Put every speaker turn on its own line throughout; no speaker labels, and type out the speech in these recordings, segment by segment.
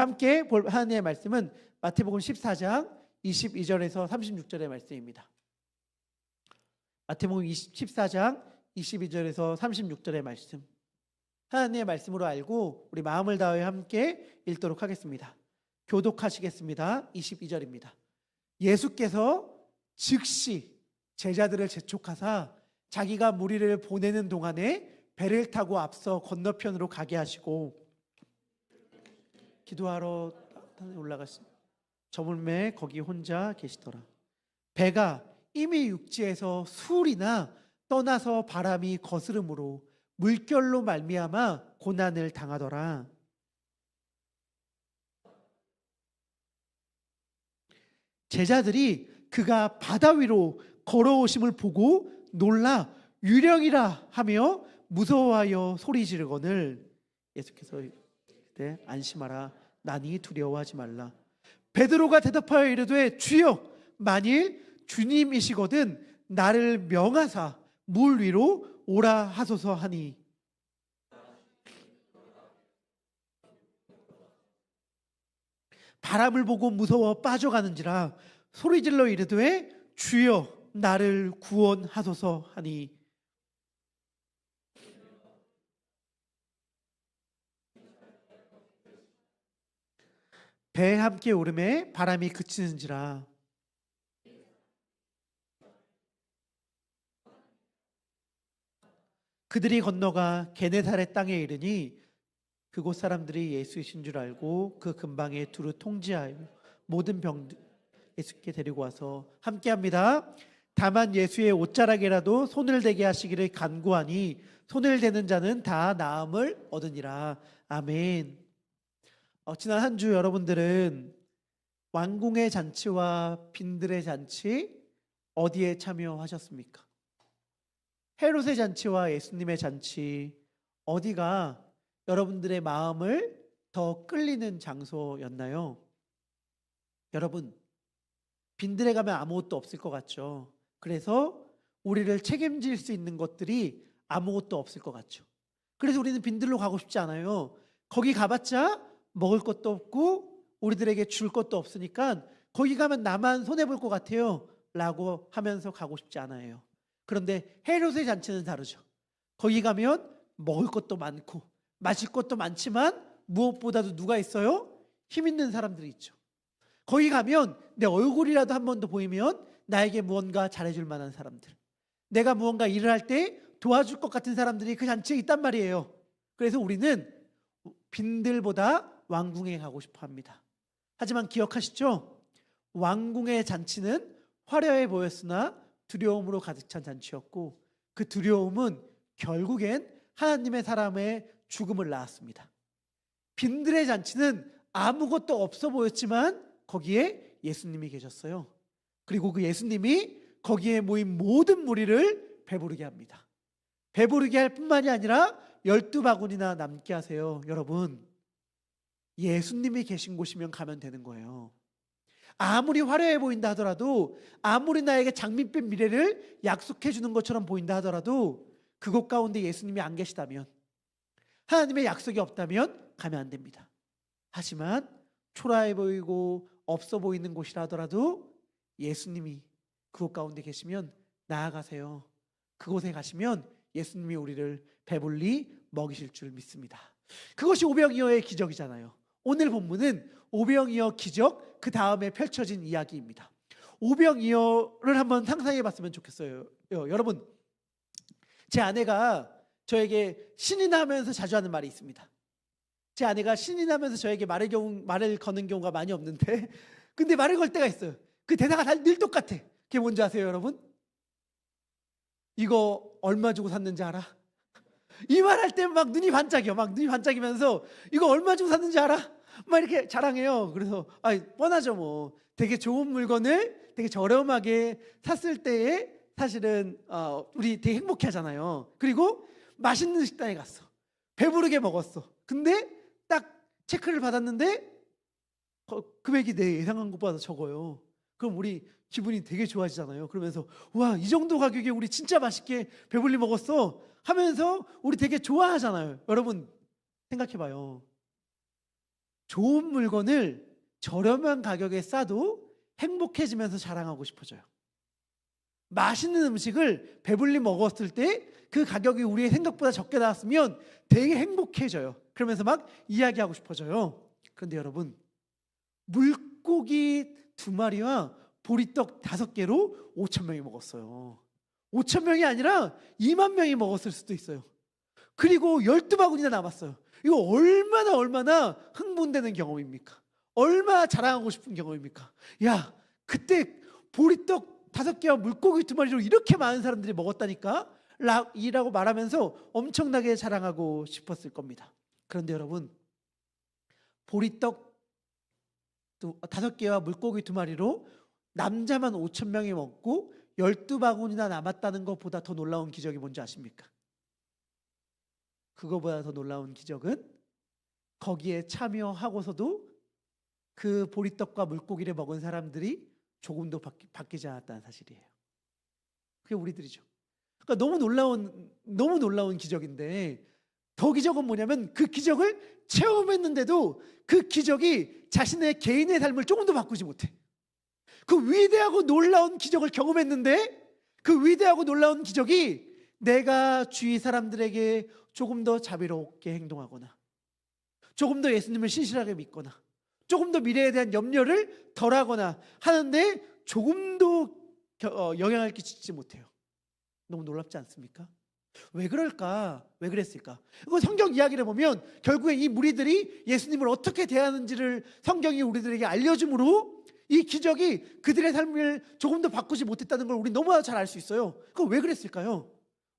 함께 볼 하나님의 말씀은 마태복음 14장 22절에서 36절의 말씀입니다. 마태복음 14장 22절에서 36절의 말씀, 하나님의 말씀으로 알고 우리 마음을 다하여 함께 읽도록 하겠습니다. 교독하시겠습니다. 22절입니다. 예수께서 즉시 제자들을 재촉하사 자기가 무리를 보내는 동안에 배를 타고 앞서 건너편으로 가게 하시고 기도하러 올라갔습니다. 저물매 거기 혼자 계시더라. 배가 이미 육지에서 수울이나 떠나서 바람이 거스름으로 물결로 말미암아 고난을 당하더라. 제자들이 그가 바다 위로 걸어오심을 보고 놀라 유령이라 하며 무서워하여 소리 지르거늘 예수께서 그때 안심하라 나니 두려워하지 말라. 베드로가 대답하여 이르되 주여 만일 주님이시거든 나를 명하사 물 위로 오라 하소서 하니 바람을 보고 무서워 빠져가는지라 소리질러 이르되 주여 나를 구원하소서 하니 배에 함께 오름에 바람이 그치는지라. 그들이 건너가 게네사렛 땅에 이르니 그곳 사람들이 예수이신 줄 알고 그 근방에 두루 통지하여 모든 병들 예수께 데리고 와서 함께합니다. 다만 예수의 옷자락에라도 손을 대게 하시기를 간구하니 손을 대는 자는 다 나음을 얻으니라. 아멘. 지난 한 주 여러분들은 왕궁의 잔치와 빈들의 잔치 어디에 참여하셨습니까? 헤롯의 잔치와 예수님의 잔치 어디가 여러분들의 마음을 더 끌리는 장소였나요? 여러분, 빈들에 가면 아무것도 없을 것 같죠? 그래서 우리를 책임질 수 있는 것들이 아무것도 없을 것 같죠? 그래서 우리는 빈들로 가고 싶지 않아요. 거기 가봤자 먹을 것도 없고 우리들에게 줄 것도 없으니까 거기 가면 나만 손해볼 것 같아요 라고 하면서 가고 싶지 않아요. 그런데 헤롯의 잔치는 다르죠. 거기 가면 먹을 것도 많고 마실 것도 많지만 무엇보다도 누가 있어요? 힘 있는 사람들이 있죠. 거기 가면 내 얼굴이라도 한 번 더 보이면 나에게 무언가 잘해줄 만한 사람들, 내가 무언가 일을 할 때 도와줄 것 같은 사람들이 그 잔치에 있단 말이에요. 그래서 우리는 빈들보다 왕궁에 가고 싶어 합니다. 하지만 기억하시죠? 왕궁의 잔치는 화려해 보였으나 두려움으로 가득 찬 잔치였고 그 두려움은 결국엔 하나님의 사람의 죽음을 낳았습니다. 빈들의 잔치는 아무것도 없어 보였지만 거기에 예수님이 계셨어요. 그리고 그 예수님이 거기에 모인 모든 무리를 배부르게 합니다. 배부르게 할 뿐만이 아니라 12바구니나 남게 하세요. 여러분, 예수님이 계신 곳이면 가면 되는 거예요. 아무리 화려해 보인다 하더라도, 아무리 나에게 장밋빛 미래를 약속해 주는 것처럼 보인다 하더라도 그곳 가운데 예수님이 안 계시다면, 하나님의 약속이 없다면 가면 안 됩니다. 하지만 초라해 보이고 없어 보이는 곳이라 하더라도 예수님이 그곳 가운데 계시면 나아가세요. 그곳에 가시면 예수님이 우리를 배불리 먹이실 줄 믿습니다. 그것이 오병이어의 기적이잖아요. 오늘 본문은 오병이어 기적 그 다음에 펼쳐진 이야기입니다. 오병이어를 한번 상상해 봤으면 좋겠어요. 여러분, 제 아내가 저에게 신이 나면서 자주 하는 말이 있습니다. 제 아내가 신이 나면서 저에게 말을 거는 경우가 많이 없는데 근데 말을 걸 때가 있어요. 그 대사가 늘 똑같아. 그게 뭔지 아세요, 여러분? 이거 얼마 주고 샀는지 알아? 이 말 할 때 막 눈이 반짝여. 막 눈이 반짝이면서 이거 얼마 주고 샀는지 알아? 막 이렇게 자랑해요. 그래서 뻔하죠 뭐. 되게 좋은 물건을 되게 저렴하게 샀을 때에 사실은 우리 되게 행복해 하잖아요. 그리고 맛있는 식당에 갔어. 배부르게 먹었어. 근데 딱 체크를 받았는데 금액이 내 예상한 것보다 적어요. 그럼 우리 기분이 되게 좋아지잖아요. 그러면서 와, 이 정도 가격에 우리 진짜 맛있게 배불리 먹었어 하면서 우리 되게 좋아하잖아요. 여러분 생각해봐요. 좋은 물건을 저렴한 가격에 싸도 행복해지면서 자랑하고 싶어져요. 맛있는 음식을 배불리 먹었을 때 그 가격이 우리의 생각보다 적게 나왔으면 되게 행복해져요. 그러면서 막 이야기하고 싶어져요. 그런데 여러분, 물고기 2마리와 보리떡 5개로 5,000명이 먹었어요. 5,000명이 아니라 2만 명이 먹었을 수도 있어요. 그리고 12바구니나 남았어요. 이거 얼마나 흥분되는 경험입니까? 얼마나 자랑하고 싶은 경험입니까? 야, 그때 보리떡 5개와 물고기 2마리로 이렇게 많은 사람들이 먹었다니까? 이라고 말하면서 엄청나게 자랑하고 싶었을 겁니다. 그런데 여러분, 보리떡 5개와 물고기 2마리로 남자만 5,000명이 먹고 12바구니나 남았다는 것보다 더 놀라운 기적이 뭔지 아십니까? 그거보다 더 놀라운 기적은 거기에 참여하고서도 그 보리떡과 물고기를 먹은 사람들이 조금도 바뀌지 않았다는 사실이에요. 그게 우리들이죠. 그러니까 너무 놀라운 기적인데, 더 기적은 뭐냐면 그 기적을 체험했는데도 그 기적이 자신의 개인의 삶을 조금도 바꾸지 못해. 그 위대하고 놀라운 기적을 경험했는데 그 위대하고 놀라운 기적이 내가 주위 사람들에게 조금 더 자비롭게 행동하거나, 조금 더 예수님을 신실하게 믿거나, 조금 더 미래에 대한 염려를 덜하거나 하는데 조금도 영향을 끼치지 못해요. 너무 놀랍지 않습니까? 왜 그럴까? 왜 그랬을까? 이거 성경 이야기를 보면 결국에 이 무리들이 예수님을 어떻게 대하는지를 성경이 우리들에게 알려주므로 이 기적이 그들의 삶을 조금 더 바꾸지 못했다는 걸 우리 너무 잘 알 수 있어요. 그거 왜 그랬을까요?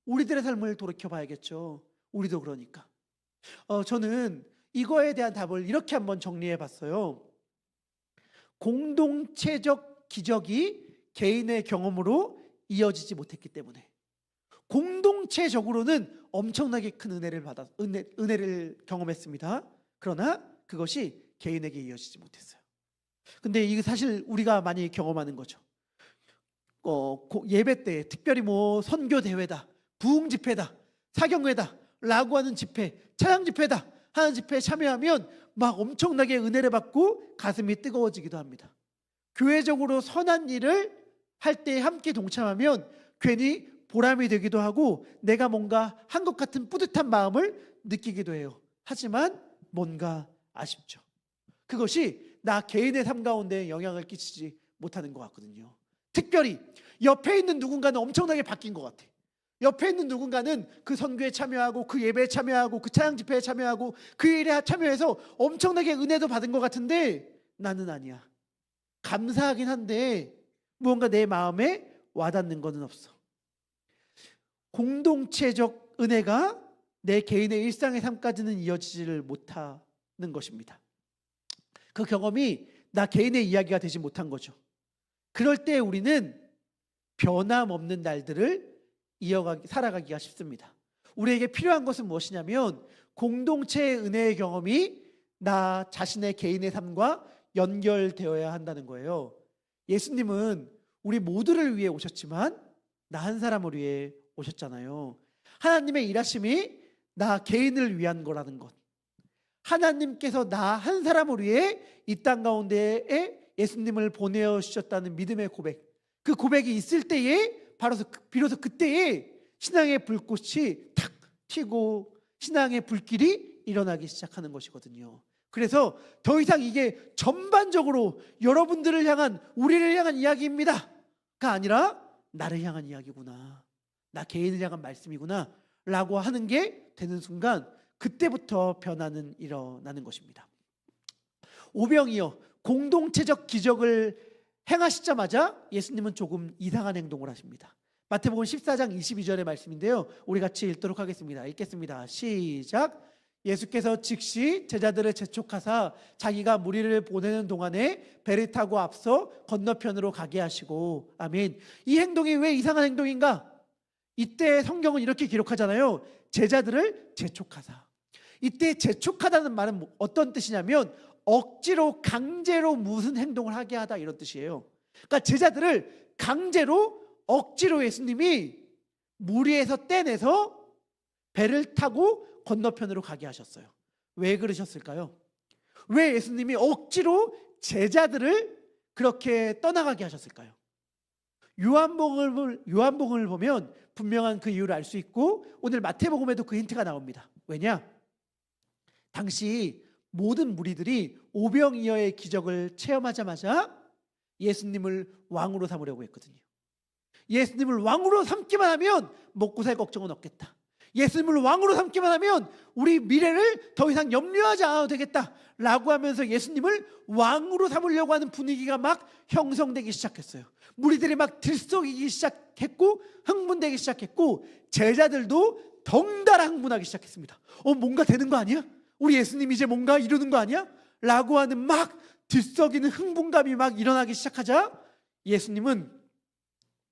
우리들의 삶을 돌이켜봐야겠죠. 우리도 그러니까. 저는 이거에 대한 답을 이렇게 한번 정리해 봤어요. 공동체적 기적이 개인의 경험으로 이어지지 못했기 때문에. 공동체적으로는 엄청나게 큰 은혜를 경험했습니다. 그러나 그것이 개인에게 이어지지 못했어요. 근데 이게 사실 우리가 많이 경험하는 거죠. 예배 때 특별히 뭐 선교 대회다, 부흥 집회다, 사경회다 라고 하는 집회, 찬양 집회다 하는 집회에 참여하면 막 엄청나게 은혜를 받고 가슴이 뜨거워지기도 합니다. 교회적으로 선한 일을 할 때 함께 동참하면 괜히 보람이 되기도 하고 내가 뭔가 한 것 같은 뿌듯한 마음을 느끼기도 해요. 하지만 뭔가 아쉽죠. 그것이 나 개인의 삶 가운데 영향을 끼치지 못하는 것 같거든요. 특별히 옆에 있는 누군가는 엄청나게 바뀐 것 같아. 옆에 있는 누군가는 그 선교에 참여하고 그 예배에 참여하고 그 찬양 집회에 참여하고 그 일에 참여해서 엄청나게 은혜도 받은 것 같은데 나는 아니야. 감사하긴 한데 무언가 내 마음에 와닿는 것은 없어. 공동체적 은혜가 내 개인의 일상의 삶까지는 이어지지를 못하는 것입니다. 그 경험이 나 개인의 이야기가 되지 못한 거죠. 그럴 때 우리는 변함없는 날들을 살아가기가 쉽습니다. 우리에게 필요한 것은 무엇이냐면 공동체의 은혜의 경험이 나 자신의 개인의 삶과 연결되어야 한다는 거예요. 예수님은 우리 모두를 위해 오셨지만 나 한 사람을 위해 오셨잖아요. 하나님의 일하심이 나 개인을 위한 거라는 것. 하나님께서 나 한 사람을 위해 이 땅 가운데에 예수님을 보내어 주셨다는 믿음의 고백. 그 고백이 있을 때에 비로소 그때에 신앙의 불꽃이 탁 튀고 신앙의 불길이 일어나기 시작하는 것이거든요. 그래서 더 이상 이게 전반적으로 여러분들을 향한, 우리를 향한 이야기입니다가 아니라 나를 향한 이야기구나, 나 개인을 향한 말씀이구나 라고 하는 게 되는 순간 그때부터 변화는 일어나는 것입니다. 오병이어 공동체적 기적을 행하시자마자 예수님은 조금 이상한 행동을 하십니다. 마태복음 14장 22절의 말씀인데요, 우리 같이 읽도록 하겠습니다. 읽겠습니다. 시작. 예수께서 즉시 제자들을 재촉하사 자기가 무리를 보내는 동안에 배를 타고 앞서 건너편으로 가게 하시고. 아멘. 이 행동이 왜 이상한 행동인가? 이때 성경은 이렇게 기록하잖아요. 제자들을 재촉하사. 이때 재촉하다는 말은 어떤 뜻이냐면 억지로, 강제로 무슨 행동을 하게 하다, 이런 뜻이에요. 그러니까 제자들을 강제로, 억지로 예수님이 무리에서 떼내서 배를 타고 건너편으로 가게 하셨어요. 왜 그러셨을까요? 왜 예수님이 억지로 제자들을 그렇게 떠나가게 하셨을까요? 요한복음을 보면 분명한 그 이유를 알 수 있고 오늘 마태복음에도 그 힌트가 나옵니다. 왜냐? 당시 모든 무리들이 오병이어의 기적을 체험하자마자 예수님을 왕으로 삼으려고 했거든요. 예수님을 왕으로 삼기만 하면 먹고 살 걱정은 없겠다. 예수님을 왕으로 삼기만 하면 우리 미래를 더 이상 염려하지 않아도 되겠다라고 하면서 예수님을 왕으로 삼으려고 하는 분위기가 막 형성되기 시작했어요. 무리들이 막 들썩이기 시작했고 흥분되기 시작했고 제자들도 덩달아 흥분하기 시작했습니다. 뭔가 되는 거 아니야? 우리 예수님 이제 뭔가 이루는 거 아니야? 라고 하는 막 들썩이는 흥분감이 막 일어나기 시작하자 예수님은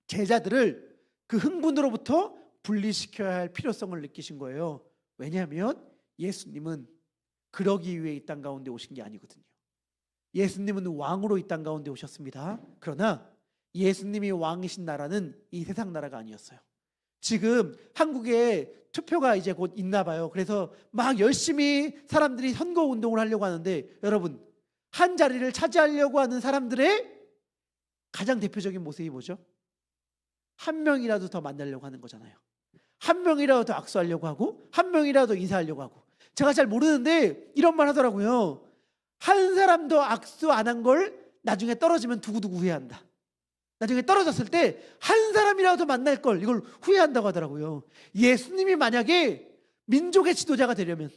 제자들을 그 흥분으로부터 분리시켜야 할 필요성을 느끼신 거예요. 왜냐하면 예수님은 그러기 위해 이 땅 가운데 오신 게 아니거든요. 예수님은 왕으로 이 땅 가운데 오셨습니다. 그러나 예수님이 왕이신 나라는 이 세상 나라가 아니었어요. 지금 한국에 투표가 이제 곧 있나 봐요. 그래서 막 열심히 사람들이 선거 운동을 하려고 하는데 여러분, 한 자리를 차지하려고 하는 사람들의 가장 대표적인 모습이 뭐죠? 한 명이라도 더 만나려고 하는 거잖아요. 한 명이라도 더 악수하려고 하고 한 명이라도 인사하려고 하고. 제가 잘 모르는데 이런 말 하더라고요. 한 사람도 악수 안 한 걸 나중에 떨어지면 두고두고 후회한다. 나중에 떨어졌을 때 한 사람이라도 만날 걸 이걸 후회한다고 하더라고요. 예수님이 만약에 민족의 지도자가 되려면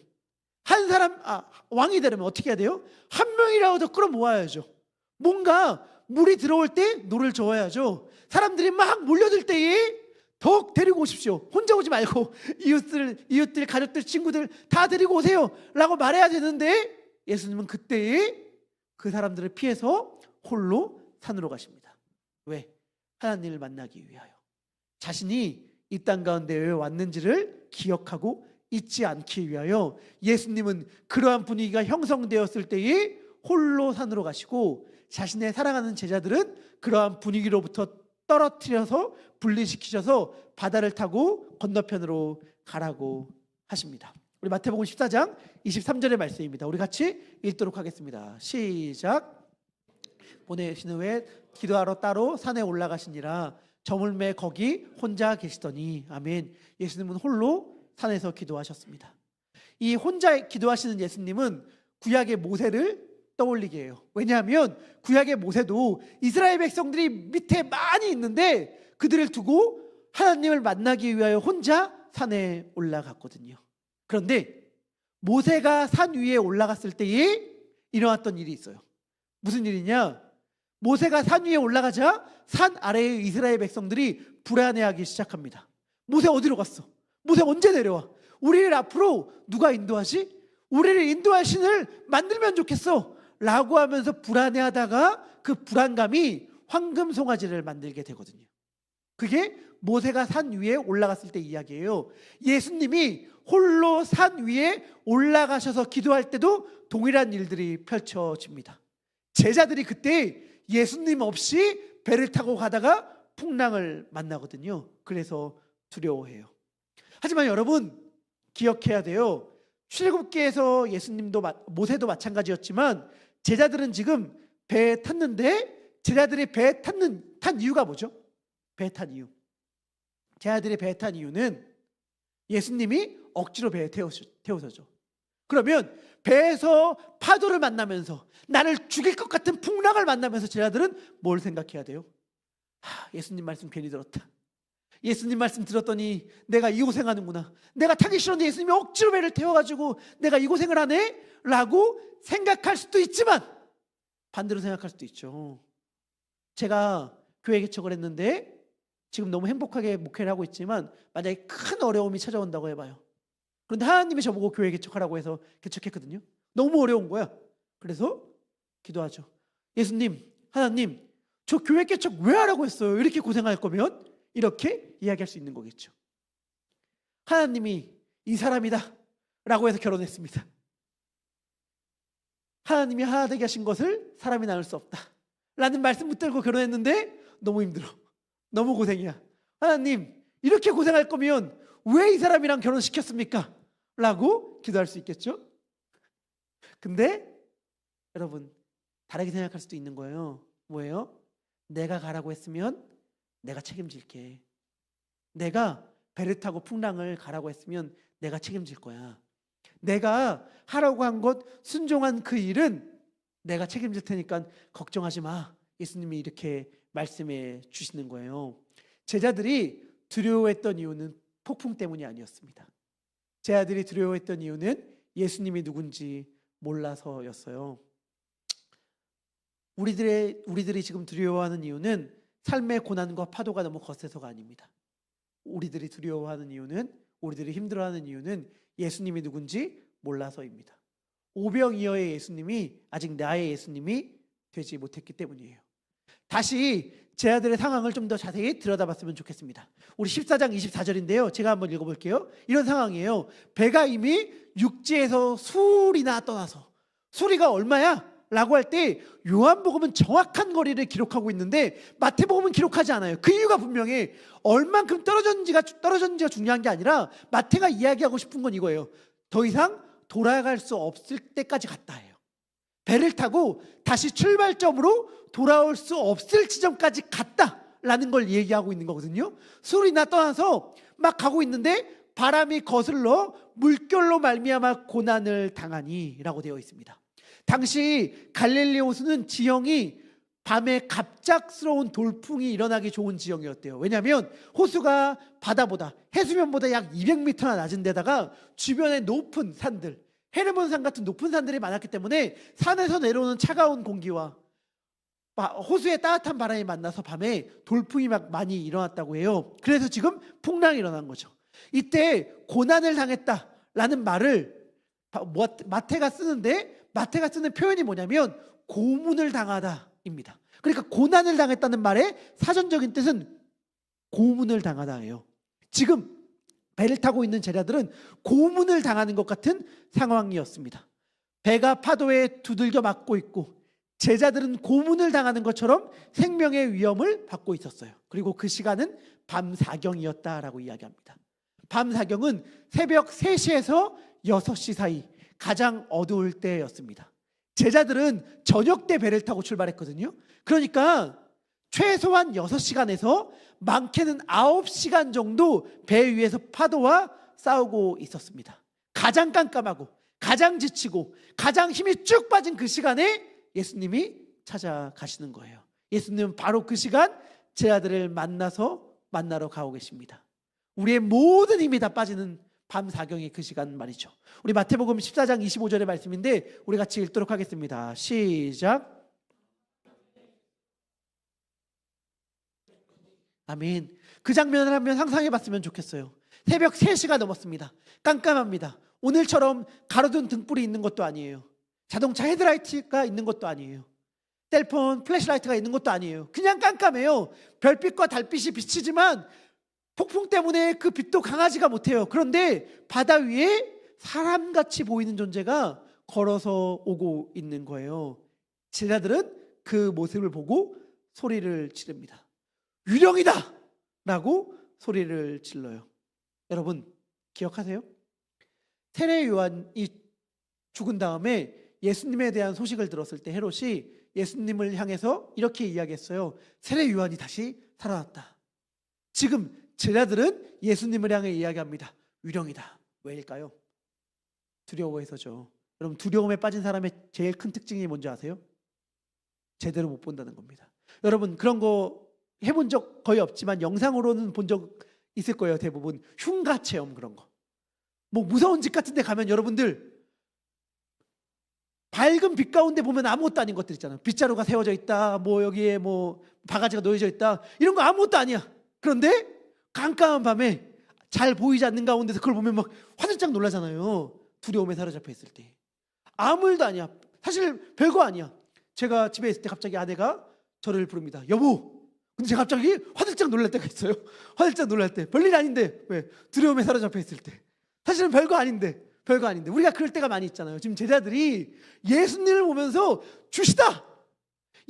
한 사람 왕이 되려면 어떻게 해야 돼요? 한 명이라도 더 끌어모아야죠. 뭔가 물이 들어올 때 노를 저어야죠. 사람들이 막 몰려들 때에 더욱 데리고 오십시오. 혼자 오지 말고 이웃들, 가족들, 친구들 다 데리고 오세요 라고 말해야 되는데 예수님은 그때에 그 사람들을 피해서 홀로 산으로 가십니다. 왜? 하나님을 만나기 위하여. 자신이 이 땅 가운데 왜 왔는지를 기억하고 잊지 않기 위하여 예수님은 그러한 분위기가 형성되었을 때에 홀로 산으로 가시고 자신의 사랑하는 제자들은 그러한 분위기로부터 떨어뜨려서 분리시키셔서 바다를 타고 건너편으로 가라고 하십니다. 우리 마태복음 14장 23절의 말씀입니다. 우리 같이 읽도록 하겠습니다. 시작. 보내신 후에 기도하러 따로 산에 올라가시니라. 저물매 거기 혼자 계시더니. 아멘. 예수님은 홀로 산에서 기도하셨습니다. 이 혼자 기도하시는 예수님은 구약의 모세를 떠올리게 해요. 왜냐하면 구약의 모세도 이스라엘 백성들이 밑에 많이 있는데 그들을 두고 하나님을 만나기 위하여 혼자 산에 올라갔거든요. 그런데 모세가 산 위에 올라갔을 때에 일어났던 일이 있어요. 무슨 일이냐? 모세가 산 위에 올라가자 산 아래의 이스라엘 백성들이 불안해하기 시작합니다. 모세 어디로 갔어? 모세 언제 내려와? 우리를 앞으로 누가 인도하지? 우리를 인도할 신을 만들면 좋겠어 라고 하면서 불안해하다가 그 불안감이 황금 송아지를 만들게 되거든요. 그게 모세가 산 위에 올라갔을 때 이야기예요. 예수님이 홀로 산 위에 올라가셔서 기도할 때도 동일한 일들이 펼쳐집니다. 제자들이 그때 예수님 없이 배를 타고 가다가 풍랑을 만나거든요. 그래서 두려워해요. 하지만 여러분 기억해야 돼요. 출애굽기에서 예수님도 모세도 마찬가지였지만 제자들은 지금 배에 탔는데 제자들이 배에 탄 이유가 뭐죠? 배에 탄 이유. 제자들이 배에 탄 이유는 예수님이 억지로 배에 태우셔죠. 그러면 배에서 파도를 만나면서 나를 죽일 것 같은 풍랑을 만나면서 제자들은 뭘 생각해야 돼요? 예수님 말씀 괜히 들었다. 예수님 말씀 들었더니 내가 이 고생하는구나. 내가 타기 싫었는데 예수님이 억지로 배를 태워가지고 내가 이 고생을 하네? 라고 생각할 수도 있지만 반대로 생각할 수도 있죠. 제가 교회 개척을 했는데 지금 너무 행복하게 목회를 하고 있지만 만약에 큰 어려움이 찾아온다고 해봐요. 그런데 하나님이 저보고 교회 개척하라고 해서 개척했거든요. 너무 어려운 거야. 그래서 기도하죠. 예수님, 하나님, 저 교회 개척 왜 하라고 했어요? 이렇게 고생할 거면 이렇게 이야기할 수 있는 거겠죠. 하나님이 이 사람이다 라고 해서 결혼했습니다. 하나님이 하나 되게 하신 것을 사람이 나눌 수 없다 라는 말씀 붙들고 결혼했는데 너무 힘들어. 너무 고생이야. 하나님, 이렇게 고생할 거면 왜 이 사람이랑 결혼시켰습니까? 라고 기도할 수 있겠죠. 근데 여러분, 다르게 생각할 수도 있는 거예요. 뭐예요? 내가 가라고 했으면 내가 책임질게. 내가 배를 타고 풍랑을 가라고 했으면 내가 책임질 거야. 내가 하라고 한 것 순종한 그 일은 내가 책임질 테니까 걱정하지 마. 예수님이 이렇게 말씀해 주시는 거예요. 제자들이 두려워했던 이유는 폭풍 때문이 아니었습니다. 제자들이 두려워했던 이유는 예수님이 누군지 몰라서였어요. 우리들이 지금 두려워하는 이유는 삶의 고난과 파도가 너무 거세서가 아닙니다. 우리들이 두려워하는 이유는, 우리들이 힘들어하는 이유는 예수님이 누군지 몰라서입니다. 오병이어의 예수님이 아직 나의 예수님이 되지 못했기 때문이에요. 다시 제자들의 상황을 좀 더 자세히 들여다봤으면 좋겠습니다. 우리 14장 24절인데요. 제가 한번 읽어볼게요. 이런 상황이에요. 배가 이미 육지에서 술이나 떠나서, 수리가 얼마야? 라고 할 때 요한복음은 정확한 거리를 기록하고 있는데 마태복음은 기록하지 않아요. 그 이유가 분명히 얼만큼 떨어졌는지가 중요한 게 아니라 마태가 이야기하고 싶은 건 이거예요. 더 이상 돌아갈 수 없을 때까지 갔다예요. 배를 타고 다시 출발점으로 돌아올 수 없을 지점까지 갔다라는 걸 얘기하고 있는 거거든요. 술이나 떠나서 막 가고 있는데 바람이 거슬러 물결로 말미암아 고난을 당하니라고 되어 있습니다. 당시 갈릴리 호수는 지형이 밤에 갑작스러운 돌풍이 일어나기 좋은 지형이었대요. 왜냐하면 호수가 바다보다, 해수면보다 약 200m나 낮은 데다가 주변에 높은 산들, 헤르몬산 같은 높은 산들이 많았기 때문에 산에서 내려오는 차가운 공기와 호수의 따뜻한 바람이 만나서 밤에 돌풍이 막 많이 일어났다고 해요. 그래서 지금 풍랑이 일어난 거죠. 이때 고난을 당했다라는 말을 마태가 쓰는 표현이 뭐냐면 고문을 당하다입니다. 그러니까 고난을 당했다는 말의 사전적인 뜻은 고문을 당하다예요. 지금 배를 타고 있는 제자들은 고문을 당하는 것 같은 상황이었습니다. 배가 파도에 두들겨 맞고 있고 제자들은 고문을 당하는 것처럼 생명의 위험을 받고 있었어요. 그리고 그 시간은 밤 사경이었다라고 이야기합니다. 밤 사경은 새벽 3시에서 6시 사이 가장 어두울 때였습니다. 제자들은 저녁 때 배를 타고 출발했거든요. 그러니까 최소한 6시간에서 많게는 9시간 정도 배 위에서 파도와 싸우고 있었습니다. 가장 깜깜하고 가장 지치고 가장 힘이 쭉 빠진 그 시간에 예수님이 찾아가시는 거예요. 예수님은 바로 그 시간 제자들을 만나러 가고 계십니다. 우리의 모든 힘이 다 빠지는 밤 사경의 그 시간 말이죠. 우리 마태복음 14장 25절의 말씀인데 우리 같이 읽도록 하겠습니다. 시작. 아멘. 그 장면을 한번 상상해 봤으면 좋겠어요. 새벽 3시가 넘었습니다. 깜깜합니다. 오늘처럼 가로등 등불이 있는 것도 아니에요. 자동차 헤드라이트가 있는 것도 아니에요. 셀폰 플래시라이트가 있는 것도 아니에요. 그냥 깜깜해요. 별빛과 달빛이 비치지만 폭풍 때문에 그 빛도 강하지가 못해요. 그런데 바다 위에 사람같이 보이는 존재가 걸어서 오고 있는 거예요. 제자들은 그 모습을 보고 소리를 지릅니다. 유령이다! 라고 소리를 질러요. 여러분 기억하세요? 세례 요한이 죽은 다음에 예수님에 대한 소식을 들었을 때 헤롯이 예수님을 향해서 이렇게 이야기했어요. 세례 요한이 다시 살아났다. 지금 제자들은 예수님을 향해 이야기합니다. 유령이다. 왜일까요? 두려워해서죠. 여러분 두려움에 빠진 사람의 제일 큰 특징이 뭔지 아세요? 제대로 못 본다는 겁니다. 여러분 그런 거 해본 적 거의 없지만 영상으로는 본 적 있을 거예요. 대부분 흉가 체험 그런 거. 뭐 무서운 집 같은 데 가면 여러분들 밝은 빛 가운데 보면 아무것도 아닌 것들 있잖아요. 빗자루가 세워져 있다. 뭐 여기에 뭐 바가지가 놓여져 있다. 이런 거 아무것도 아니야. 그런데 깜깜한 밤에 잘 보이지 않는 가운데서 그걸 보면 막 화들짝 놀라잖아요. 두려움에 사로잡혀 있을 때. 아무 일도 아니야. 사실 별거 아니야. 제가 집에 있을 때 갑자기 아내가 저를 부릅니다. 여보. 근데 제가 갑자기 화들짝 놀랄 때가 있어요. 화들짝 놀랄 때. 별일 아닌데. 왜? 두려움에 사로잡혀 있을 때. 사실은 별거 아닌데. 우리가 그럴 때가 많이 있잖아요. 지금 제자들이 예수님을 보면서 주시다.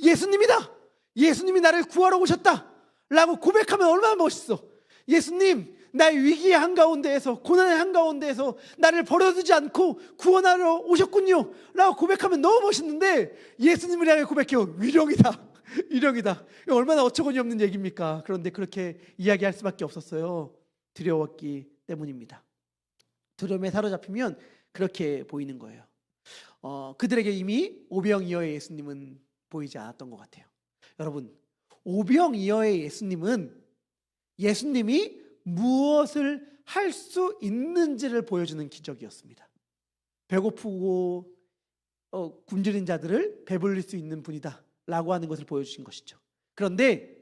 예수님이다. 예수님이 나를 구하러 오셨다. 라고 고백하면 얼마나 멋있어. 예수님 나의 위기의 한가운데에서, 고난의 한가운데에서 나를 버려두지 않고 구원하러 오셨군요 라고 고백하면 너무 멋있는데, 예수님을 향해 고백해요. 위력이다, 위력이다. 얼마나 어처구니 없는 얘기입니까? 그런데 그렇게 이야기할 수밖에 없었어요. 두려웠기 때문입니다. 두려움에 사로잡히면 그렇게 보이는 거예요. 그들에게 이미 오병이어의 예수님은 보이지 않았던 것 같아요. 여러분, 오병이어의 예수님이 무엇을 할 수 있는지를 보여주는 기적이었습니다. 배고프고 굶주린 자들을 배불릴 수 있는 분이다 라고 하는 것을 보여주신 것이죠. 그런데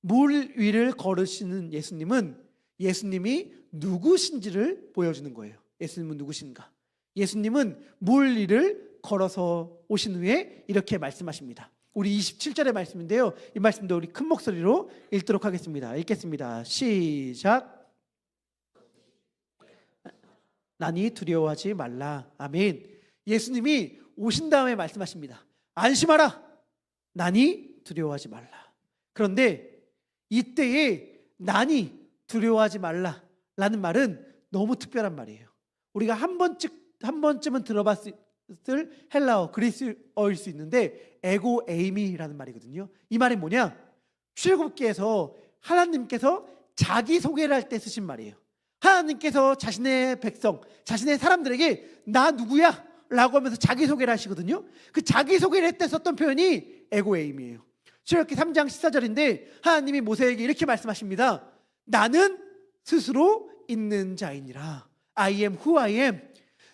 물 위를 걸으시는 예수님이 누구신지를 보여주는 거예요. 예수님은 누구신가? 예수님은 물 위를 걸어서 오신 후에 이렇게 말씀하십니다. 우리 27절의 말씀인데요, 이 말씀도 우리 큰 목소리로 읽도록 하겠습니다. 읽겠습니다. 시작. 나니 두려워하지 말라. 아멘. 예수님이 오신 다음에 말씀하십니다. 안심하라. 나니 두려워하지 말라. 그런데 이때에 나니 두려워하지 말라라는 말은 너무 특별한 말이에요. 우리가 한 번쯤은 들어봤을 헬라어, 그리스어일 수 있는데 에고 에이미라는 말이거든요. 이 말이 뭐냐? 출애굽기에서 하나님께서 자기소개를 할 때 쓰신 말이에요. 하나님께서 자신의 백성, 자신의 사람들에게 나 누구야? 라고 하면서 자기소개를 하시거든요. 그 자기소개를 할 때 썼던 표현이 에고 에이미예요. 출애굽기 3장 14절인데 하나님이 모세에게 이렇게 말씀하십니다. 나는 스스로 있는 자이니라. I am who I am.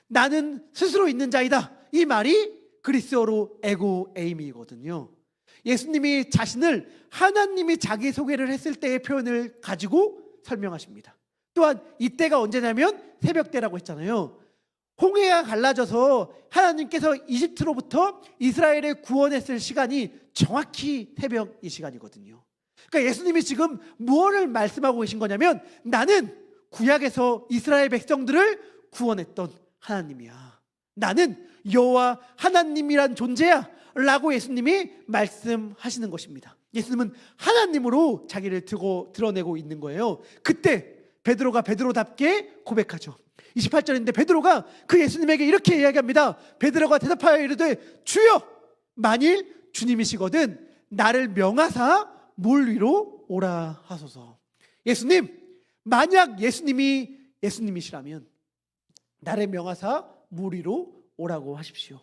나는 스스로 있는 자이다. 이 말이 그리스어로 에고 에이미거든요. 예수님이 자신을 하나님이 자기소개를 했을 때의 표현을 가지고 설명하십니다. 또한 이때가 언제냐면 새벽때라고 했잖아요. 홍해가 갈라져서 하나님께서 이집트로부터 이스라엘을 구원했을 시간이 정확히 새벽 이 시간이거든요. 그러니까 예수님이 지금 무엇을 말씀하고 계신 거냐면, 나는 구약에서 이스라엘 백성들을 구원했던 하나님이야. 나는 여호와 하나님이란 존재야 라고 예수님이 말씀하시는 것입니다. 예수님은 하나님으로 자기를 드러내고 있는 거예요. 그때 베드로가 베드로답게 고백하죠. 28절인데 베드로가 그 예수님에게 이렇게 이야기합니다. 베드로가 대답하여 이르되 주여, 만일 주님이시거든 나를 명하사 물 위로 오라 하소서. 예수님, 만약 예수님이시라면 나를 명하사 물 위로 오라고 하십시오.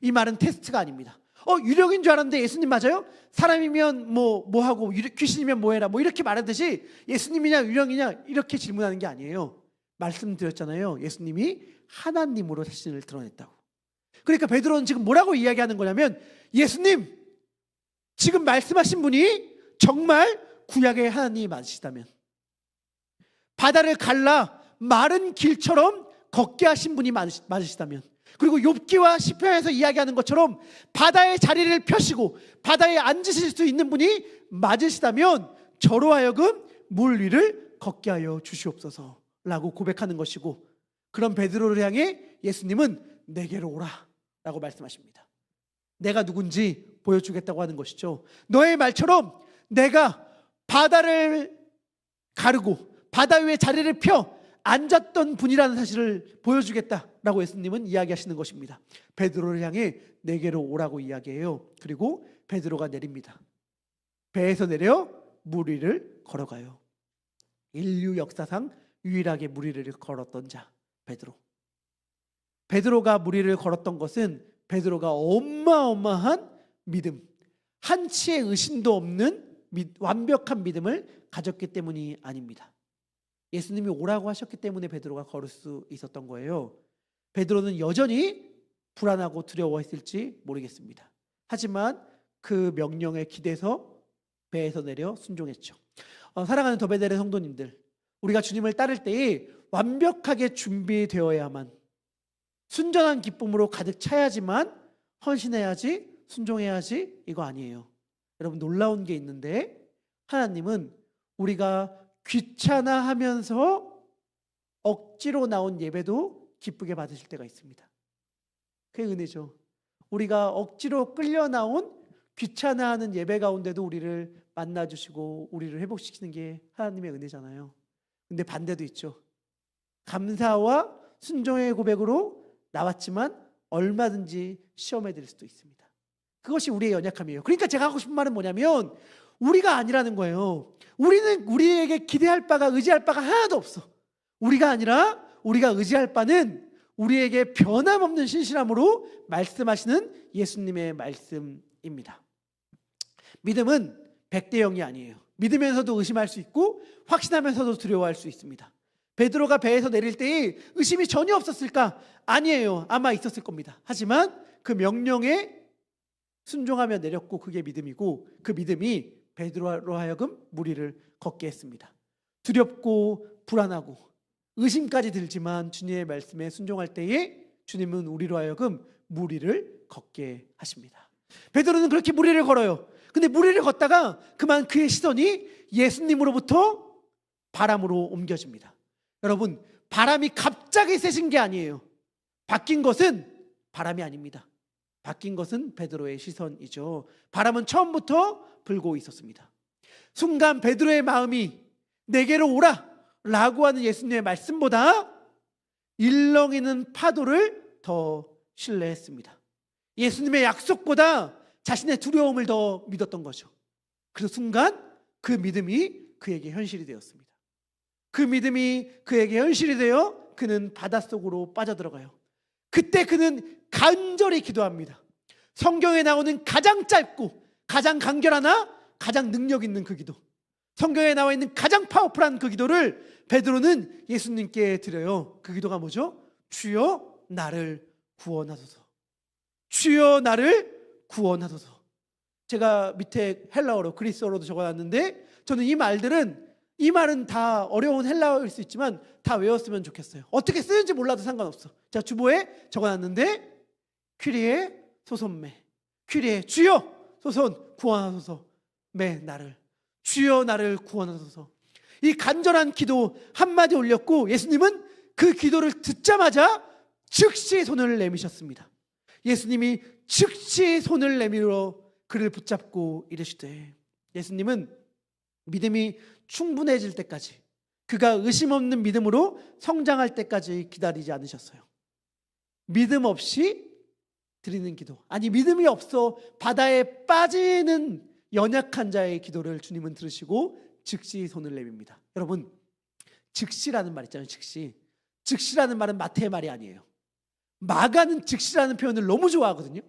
이 말은 테스트가 아닙니다. 유령인 줄 알았는데 예수님 맞아요? 사람이면 뭐 하고 귀신이면 뭐 해라 뭐 이렇게 말하듯이 예수님이냐 유령이냐 이렇게 질문하는 게 아니에요. 말씀드렸잖아요. 예수님이 하나님으로 자신을 드러냈다고. 그러니까 베드로는 지금 뭐라고 이야기하는 거냐면, 예수님, 지금 말씀하신 분이 정말 구약의 하나님이 맞으시다면, 바다를 갈라 마른 길처럼 걷게 하신 분이 맞으시다면, 그리고 욥기와 시편에서 이야기하는 것처럼 바다의 자리를 펴시고 바다에 앉으실 수 있는 분이 맞으시다면 저로 하여금 물 위를 걷게 하여 주시옵소서 라고 고백하는 것이고, 그런 베드로를 향해 예수님은 내게로 오라 라고 말씀하십니다. 내가 누군지 보여주겠다고 하는 것이죠. 너의 말처럼 내가 바다를 가르고 바다 위에 자리를 펴 앉았던 분이라는 사실을 보여주겠다라고 예수님은 이야기하시는 것입니다. 베드로를 향해 내게로 오라고 이야기해요. 그리고 베드로가 내립니다. 배에서 내려 물 위를 걸어가요. 인류 역사상 유일하게 물 위를 걸었던 자, 베드로가 물 위를 걸었던 것은 베드로가 어마어마한 믿음, 한치의 의심도 없는 완벽한 믿음을 가졌기 때문이 아닙니다. 예수님이 오라고 하셨기 때문에 베드로가 걸을 수 있었던 거예요. 베드로는 여전히 불안하고 두려워했을지 모르겠습니다. 하지만 그 명령에 기대서 배에서 내려 순종했죠. 사랑하는 더베델의 성도님들, 우리가 주님을 따를 때에 완벽하게 준비되어야만, 순전한 기쁨으로 가득 차야지만 헌신해야지, 순종해야지, 이거 아니에요. 여러분, 놀라운 게 있는데, 하나님은 우리가 귀찮아하면서 억지로 나온 예배도 기쁘게 받으실 때가 있습니다. 그게 은혜죠. 우리가 억지로 끌려 나온 귀찮아하는 예배 가운데도 우리를 만나주시고 우리를 회복시키는 게 하나님의 은혜잖아요. 근데 반대도 있죠. 감사와 순종의 고백으로 나왔지만 얼마든지 시험해 드릴 수도 있습니다. 그것이 우리의 연약함이에요. 그러니까 제가 하고 싶은 말은 뭐냐면 우리가 아니라는 거예요. 우리는 우리에게 기대할 바가 의지할 바가 하나도 없어. 우리가 아니라 우리가 의지할 바는 우리에게 변함없는 신실함으로 말씀하시는 예수님의 말씀입니다. 믿음은 100대 0이 아니에요. 믿으면서도 의심할 수 있고 확신하면서도 두려워할 수 있습니다. 베드로가 배에서 내릴 때에 의심이 전혀 없었을까? 아니에요. 아마 있었을 겁니다. 하지만 그 명령에 순종하며 내렸고 그게 믿음이고 그 믿음이 베드로로 하여금 무리를 걷게 했습니다. 두렵고 불안하고 의심까지 들지만 주님의 말씀에 순종할 때에 주님은 우리로 하여금 무리를 걷게 하십니다. 베드로는 그렇게 무리를 걸어요. 근데 무리를 걷다가 그만 그의 시선이 예수님으로부터 바람으로 옮겨집니다. 여러분, 바람이 갑자기 세진 게 아니에요. 바뀐 것은 바람이 아닙니다. 바뀐 것은 베드로의 시선이죠. 바람은 처음부터 불고 있었습니다. 순간 베드로의 마음이 내게로 오라 라고 하는 예수님의 말씀보다 일렁이는 파도를 더 신뢰했습니다. 예수님의 약속보다 자신의 두려움을 더 믿었던 거죠. 그래서 순간 그 믿음이 그에게 현실이 되었습니다. 그 믿음이 그에게 현실이 되어 그는 바닷속으로 빠져들어가요. 그때 그는 간절히 기도합니다. 성경에 나오는 가장 짧고 가장 간결하나 가장 능력 있는 그 기도, 성경에 나와 있는 가장 파워풀한 그 기도를 베드로는 예수님께 드려요. 그 기도가 뭐죠? 주여 나를 구원하소서. 주여 나를 구원하소서. 제가 밑에 헬라어로 그리스어로도 적어놨는데 저는 이 말은 다 어려운 헬라어일 수 있지만 다 외웠으면 좋겠어요. 어떻게 쓰는지 몰라도 상관없어. 제가 주보에 적어놨는데 퀴리에 소손메, 퀴리에 주여 소손 구원하소서, 메 나를, 주여 나를 구원하소서. 이 간절한 기도 한마디 올렸고 예수님은 그 기도를 듣자마자 즉시 손을 내미셨습니다. 예수님이 즉시 손을 내밀어 그를 붙잡고 이르시되, 예수님은 믿음이 충분해질 때까지, 그가 의심 없는 믿음으로 성장할 때까지 기다리지 않으셨어요. 믿음 없이 드리는 기도, 아니 믿음이 없어 바다에 빠지는 연약한 자의 기도를 주님은 들으시고 즉시 손을 내밉니다. 여러분, 즉시라는 말 있잖아요. 즉시라는 말은 마태의 말이 아니에요. 마가는 즉시라는 표현을 너무 좋아하거든요.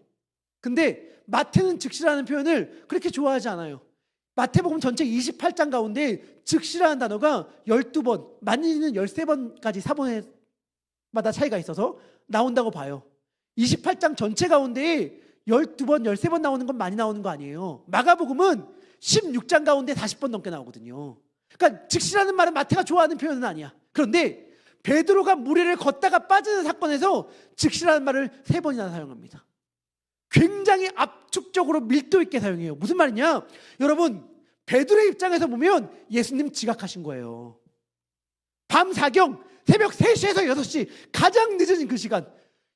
근데 마태는 즉시라는 표현을 그렇게 좋아하지 않아요. 마태복음 전체 28장 가운데 즉시라는 단어가 12번, 많이는 13번까지 사본마다 차이가 있어서 나온다고 봐요. 28장 전체 가운데 12번, 13번 나오는 건 많이 나오는 거 아니에요. 마가복음은 16장 가운데 40번 넘게 나오거든요. 그러니까 즉시라는 말은 마태가 좋아하는 표현은 아니야. 그런데 베드로가 무리를 걷다가 빠지는 사건에서 즉시라는 말을 3번이나 사용합니다. 굉장히 압축적으로 밀도 있게 사용해요. 무슨 말이냐? 여러분, 베드로의 입장에서 보면 예수님 지각하신 거예요. 밤 사경 새벽 3시에서 6시 가장 늦은 그 시간,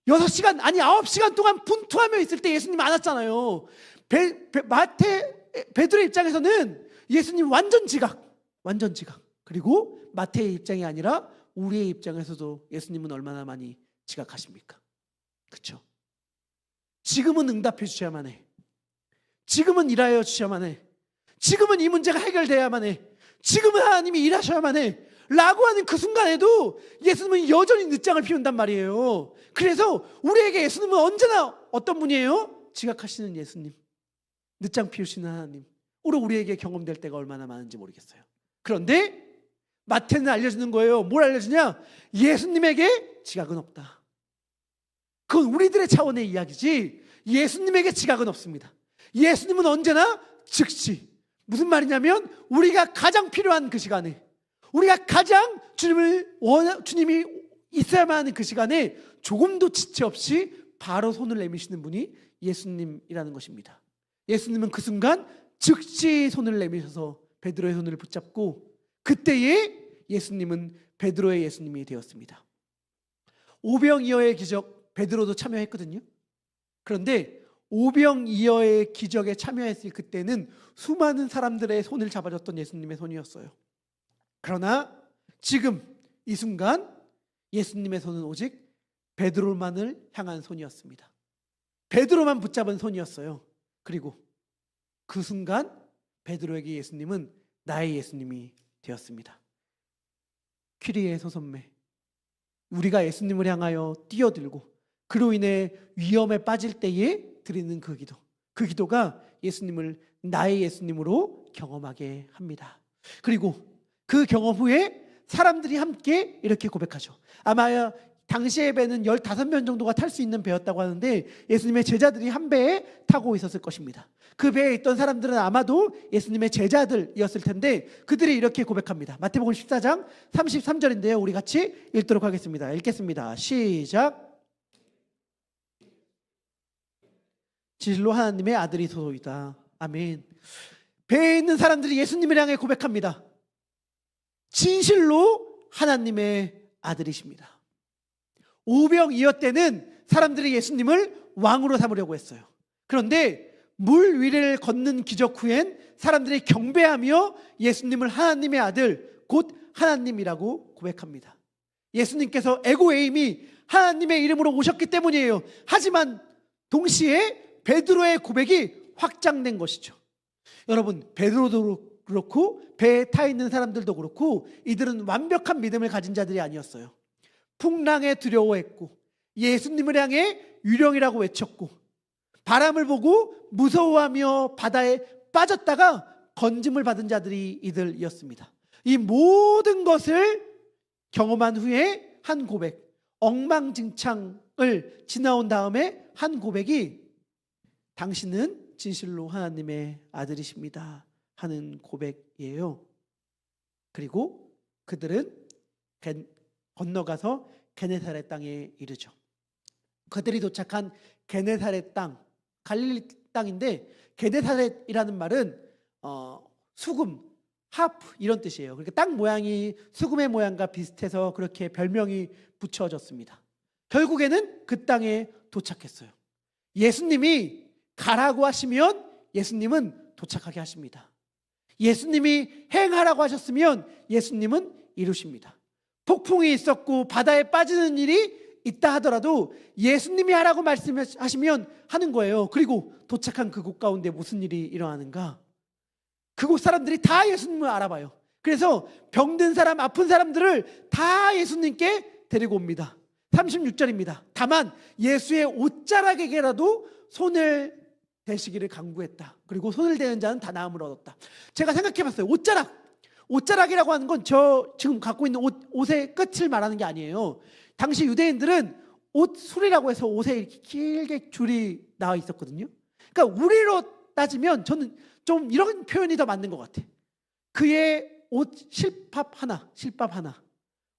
6시간 아니 9시간 동안 분투하며 있을 때 예수님 안 왔잖아요. 베드로의 입장에서는 예수님 완전 지각. 그리고 마태의 입장이 아니라 우리의 입장에서도 예수님은 얼마나 많이 지각하십니까? 그렇죠? 지금은 응답해 주셔야만 해. 지금은 일하여 주셔야만 해. 지금은 이 문제가 해결돼야만 해. 지금은 하나님이 일하셔야만 해. 라고 하는 그 순간에도 예수님은 여전히 늦장을 피운단 말이에요. 그래서 우리에게 예수님은 언제나 어떤 분이에요? 지각하시는 예수님, 늦장 피우시는 하나님, 우리에게 경험될 때가 얼마나 많은지 모르겠어요. 그런데 마태는 알려주는 거예요. 뭘 알려주냐? 예수님에게 지각은 없다. 그건 우리들의 차원의 이야기지 예수님에게 지각은 없습니다. 예수님은 언제나 즉시. 무슨 말이냐면 우리가 가장 필요한 그 시간에, 우리가 가장 주님이 있어야만 하는 그 시간에 조금도 지체 없이 바로 손을 내미시는 분이 예수님이라는 것입니다. 예수님은 그 순간 즉시 손을 내미셔서 베드로의 손을 붙잡고 그때에 예수님은 베드로의 예수님이 되었습니다. 오병이어의 기적 베드로도 참여했거든요. 그런데 오병이어의 기적에 참여했을 그때는 수많은 사람들의 손을 잡아줬던 예수님의 손이었어요. 그러나 지금 이 순간 예수님의 손은 오직 베드로만을 향한 손이었습니다. 베드로만 붙잡은 손이었어요. 그리고 그 순간 베드로에게 예수님은 나의 예수님이 되었습니다. kyrie 소손매, 우리가 예수님을 향하여 뛰어들고 그로 인해 위험에 빠질 때에 드리는 그 기도, 그 기도가 예수님을 나의 예수님으로 경험하게 합니다. 그리고 그 경험 후에 사람들이 함께 이렇게 고백하죠. 아마 당시의 배는 15명 정도가 탈 수 있는 배였다고 하는데 예수님의 제자들이 한 배에 타고 있었을 것입니다. 그 배에 있던 사람들은 아마도 예수님의 제자들이었을 텐데 그들이 이렇게 고백합니다. 마태복음 14장 33절인데요. 우리 같이 읽도록 하겠습니다. 읽겠습니다. 시작. 진실로 하나님의 아들이소이다. 아멘. 배에 있는 사람들이 예수님을 향해 고백합니다. 진실로 하나님의 아들이십니다. 오병이어 때는 사람들이 예수님을 왕으로 삼으려고 했어요. 그런데 물 위를 걷는 기적 후엔 사람들이 경배하며 예수님을 하나님의 아들, 곧 하나님이라고 고백합니다. 예수님께서 에고에임이 하나님의 이름으로 오셨기 때문이에요. 하지만 동시에 베드로의 고백이 확장된 것이죠. 여러분, 베드로도 그렇고 배에 타 있는 사람들도 그렇고 이들은 완벽한 믿음을 가진 자들이 아니었어요. 풍랑에 두려워했고 예수님을 향해 유령이라고 외쳤고 바람을 보고 무서워하며 바다에 빠졌다가 건짐을 받은 자들이 이들이었습니다. 이 모든 것을 경험한 후에 한 고백, 엉망진창을 지나온 다음에 한 고백이 당신은 진실로 하나님의 아들이십니다 하는 고백이에요. 그리고 그들은 건너가서 게네사렛 땅에 이르죠. 그들이 도착한 게네사렛 땅, 갈릴리 땅인데 게네사렛이라는 말은 수금, 하프 이런 뜻이에요. 그러니까 땅 모양이 수금의 모양과 비슷해서 그렇게 별명이 붙여졌습니다. 결국에는 그 땅에 도착했어요. 예수님이 가라고 하시면 예수님은 도착하게 하십니다. 예수님이 행하라고 하셨으면 예수님은 이루십니다. 폭풍이 있었고 바다에 빠지는 일이 있다 하더라도 예수님이 하라고 말씀하시면 하는 거예요. 그리고 도착한 그곳 가운데 무슨 일이 일어나는가? 그곳 사람들이 다 예수님을 알아봐요. 그래서 병든 사람, 아픈 사람들을 다 예수님께 데리고 옵니다. 36절입니다. 다만 예수의 옷자락에게라도 손을 대시기를 간구했다. 그리고 손을 대는 자는 다 나음을 얻었다. 제가 생각해봤어요. 옷자락이라고 하는 건 저 지금 갖고 있는 옷의 끝을 말하는 게 아니에요. 당시 유대인들은 옷술이라고 해서 옷에 이렇게 길게 줄이 나와 있었거든요. 그러니까 우리로 따지면 저는 좀 이런 표현이 더 맞는 것 같아. 그의 옷 실밥 하나,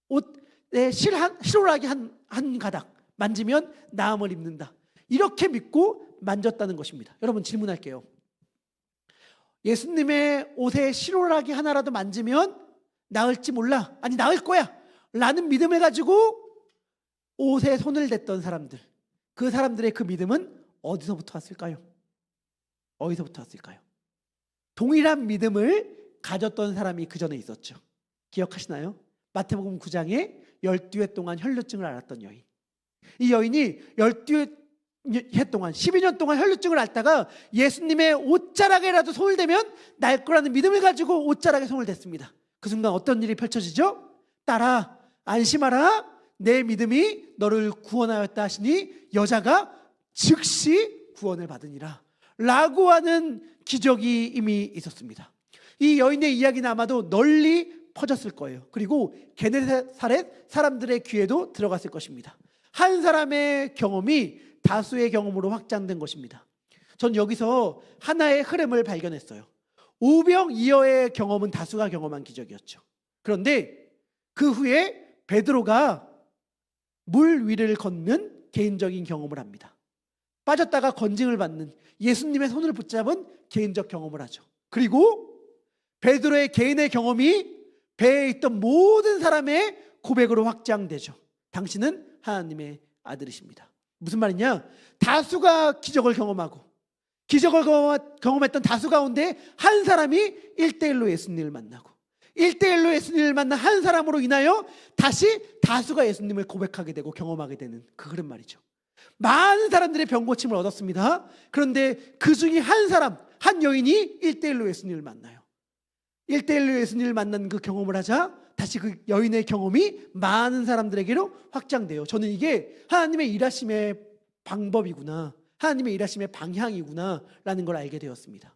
옷에 실오라기 한 가닥 만지면 나음을 입는다. 이렇게 믿고 만졌다는 것입니다. 여러분 질문할게요. 예수님의 옷에 실오라기 하나라도 만지면 나을지 몰라, 아니 나을 거야 라는 믿음을 가지고 옷에 손을 댔던 사람들, 그 사람들의 그 믿음은 어디서부터 왔을까요? 어디서부터 왔을까요? 동일한 믿음을 가졌던 사람이 그 전에 있었죠. 기억하시나요? 마태복음 9장에 12회 동안 혈루증을 앓았던 여인. 이 여인이 12회 동안 12년 동안 혈루증을 앓다가 예수님의 옷자락에라도 손을 대면 날 거라는 믿음을 가지고 옷자락에 손을 댔습니다. 그 순간 어떤 일이 펼쳐지죠? 딸아 안심하라, 내 믿음이 너를 구원하였다 하시니 여자가 즉시 구원을 받으니라 라고 하는 기적이 이미 있었습니다. 이 여인의 이야기는 아마도 널리 퍼졌을 거예요. 그리고 게네사렛 사람들의 귀에도 들어갔을 것입니다. 한 사람의 경험이 다수의 경험으로 확장된 것입니다. 전 여기서 하나의 흐름을 발견했어요. 오병이어의 경험은 다수가 경험한 기적이었죠. 그런데 그 후에 베드로가 물 위를 걷는 개인적인 경험을 합니다. 빠졌다가 건징을 받는, 예수님의 손을 붙잡은 개인적 경험을 하죠. 그리고 베드로의 개인의 경험이 배에 있던 모든 사람의 고백으로 확장되죠. 당신은 하나님의 아들이십니다. 무슨 말이냐? 다수가 기적을 경험하고 기적을 경험했던 다수 가운데 한 사람이 1대1로 예수님을 만나고 1대1로 예수님을 만난 한 사람으로 인하여 다시 다수가 예수님을 고백하게 되고 경험하게 되는 그 흐름 말이죠. 많은 사람들의 병고침을 얻었습니다. 그런데 그 중에 한 사람, 한 여인이 1대1로 예수님을 만나요. 1대1로 예수님을 만난 그 경험을 하자 다시 그 여인의 경험이 많은 사람들에게로 확장돼요. 저는 이게 하나님의 일하심의 방법이구나, 하나님의 일하심의 방향이구나 라는 걸 알게 되었습니다.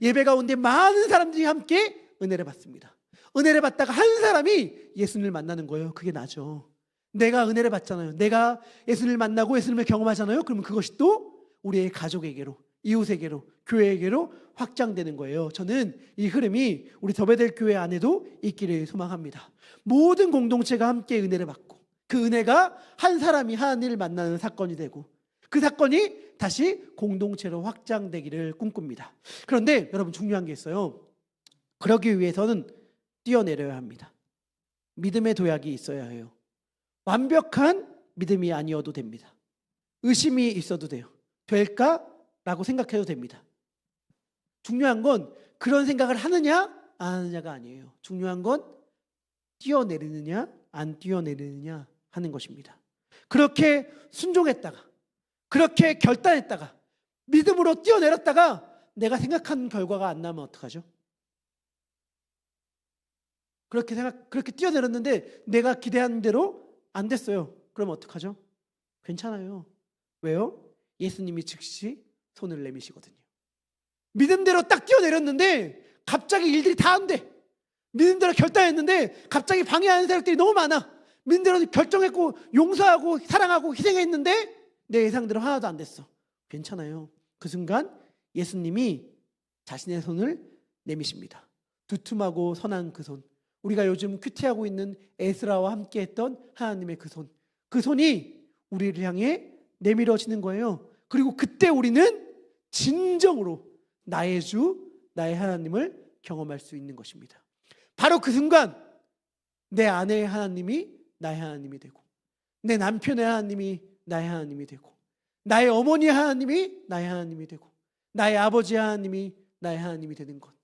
예배 가운데 많은 사람들이 함께 은혜를 받습니다. 은혜를 받다가 한 사람이 예수님을 만나는 거예요. 그게 나죠. 내가 은혜를 받잖아요. 내가 예수님을 만나고 예수님을 경험하잖아요. 그러면 그것이 또 우리의 가족에게로, 이웃에게로, 교회에게로 확장되는 거예요. 저는 이 흐름이 우리 더베델 교회 안에도 있기를 소망합니다. 모든 공동체가 함께 은혜를 받고 그 은혜가 한 사람이 하나님을 만나는 사건이 되고 그 사건이 다시 공동체로 확장되기를 꿈꿉니다. 그런데 여러분 중요한 게 있어요. 그러기 위해서는 뛰어내려야 합니다. 믿음의 도약이 있어야 해요. 완벽한 믿음이 아니어도 됩니다. 의심이 있어도 돼요. 될까라고 생각해도 됩니다. 중요한 건 그런 생각을 하느냐 안 하느냐가 아니에요. 중요한 건 뛰어내리느냐 안 뛰어내리느냐 하는 것입니다. 그렇게 순종했다가 그렇게 결단했다가 믿음으로 뛰어내렸다가 내가 생각한 결과가 안 나면 어떡하죠? 그렇게 뛰어내렸는데 내가 기대한 대로 안 됐어요. 그럼 어떡하죠? 괜찮아요. 왜요? 예수님이 즉시 손을 내미시거든요. 믿음대로 딱 뛰어내렸는데 갑자기 일들이 다 안 돼. 믿음대로 결단했는데 갑자기 방해하는 세력들이 너무 많아. 믿음대로 결정했고 용서하고 사랑하고 희생했는데 내 예상대로 하나도 안 됐어. 괜찮아요. 그 순간 예수님이 자신의 손을 내미십니다. 두툼하고 선한 그 손. 우리가 요즘 큐티하고 있는 에스라와 함께 했던 하나님의 그 손. 그 손이 우리를 향해 내밀어지는 거예요. 그리고 그때 우리는 진정으로 나의 주, 나의 하나님을 경험할 수 있는 것입니다. 바로 그 순간 내 아내의 하나님이 나의 하나님이 되고 내 남편의 하나님이 나의 하나님이 되고 나의 어머니의 하나님이 나의 하나님이 되고 나의 아버지의 하나님이 나의 하나님이 되는 것.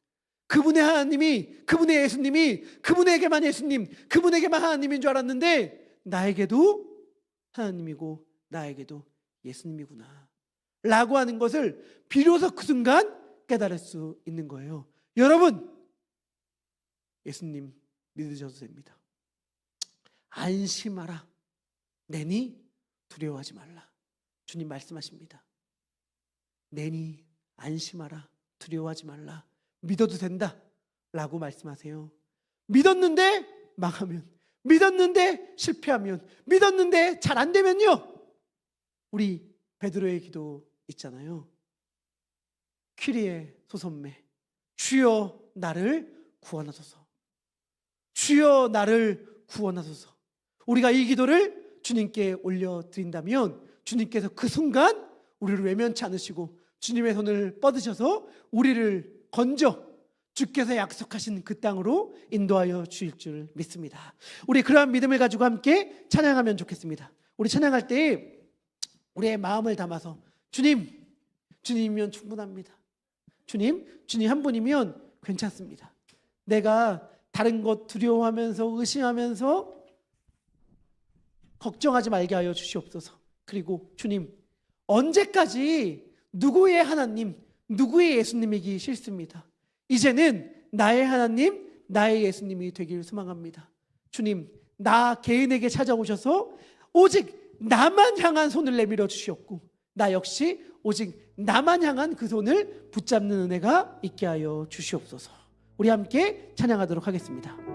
그분의 하나님이, 그분의 예수님이 그분에게만 예수님, 그분에게만 하나님인 줄 알았는데 나에게도 하나님이고 나에게도 예수님이구나 라고 하는 것을 비로소 그 순간 깨달을 수 있는 거예요. 여러분, 예수님 믿으셔도 됩니다. 안심하라. 내니 두려워하지 말라. 주님 말씀하십니다. 내니 안심하라. 두려워하지 말라. 믿어도 된다 라고 말씀하세요. 믿었는데 망하면, 믿었는데 실패하면, 믿었는데 잘 안 되면요, 우리 베드로의 기도 있잖아요. 퀴리에 소선매, 주여 나를 구원하소서. 주여 나를 구원하소서. 우리가 이 기도를 주님께 올려드린다면 주님께서 그 순간 우리를 외면치 않으시고 주님의 손을 뻗으셔서 우리를 건져 주께서 약속하신 그 땅으로 인도하여 주실 줄 믿습니다. 우리 그러한 믿음을 가지고 함께 찬양하면 좋겠습니다. 우리 찬양할 때 우리의 마음을 담아서 주님이면 충분합니다. 주님 한 분이면 괜찮습니다. 내가 다른 것 두려워하면서 의심하면서 걱정하지 말게 하여 주시옵소서. 그리고 주님, 언제까지 누구의 하나님, 누구의 예수님이기 싫습니다. 이제는 나의 하나님, 나의 예수님이 되기를 소망합니다. 주님, 나 개인에게 찾아오셔서 오직 나만 향한 손을 내밀어 주시옵고 나 역시 오직 나만 향한 그 손을 붙잡는 은혜가 있게 하여 주시옵소서. 우리 함께 찬양하도록 하겠습니다.